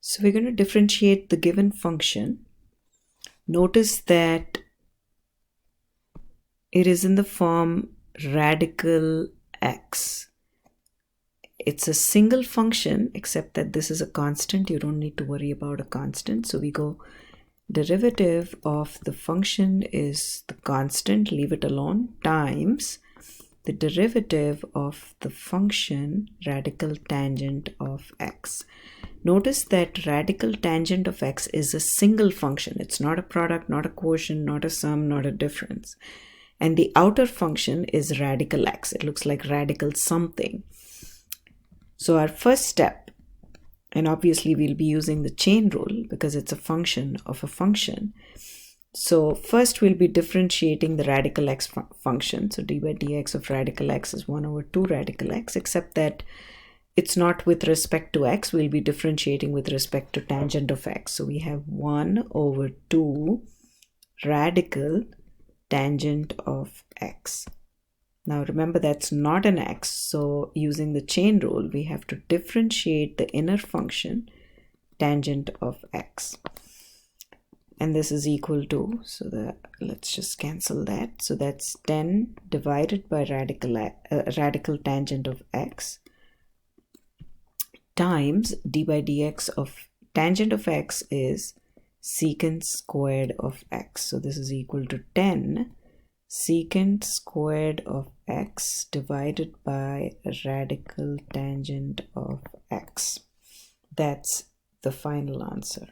So we're going to differentiate the given function. Notice that it is in the form radical x. It's a single function, except that this is a constant. You don't need to worry about a constant. So we go derivative of the function is the constant, leave it alone, times the derivative of the function radical tangent of x. Notice that radical tangent of x is a single function. It's not a product, not a quotient, not a sum, not a difference. And the outer function is radical x. It looks like radical something. So our first step, and obviously we'll be using the chain rule because it's a function of a function. So first we'll be differentiating the radical x function. So d by dx of radical x is 1 over 2 radical x, except that it's not with respect to x. We'll be differentiating with respect to tangent of x. So we have 1 over 2 radical tangent of x. Now remember, that's not an x. So using the chain rule, we have to differentiate the inner function tangent of x. And this is equal to, so that let's just cancel that. So that's 10 divided by radical tangent of x times d by dx of tangent of x is secant squared of x. So this is equal to 10 secant squared of x divided by radical tangent of x. That's the final answer.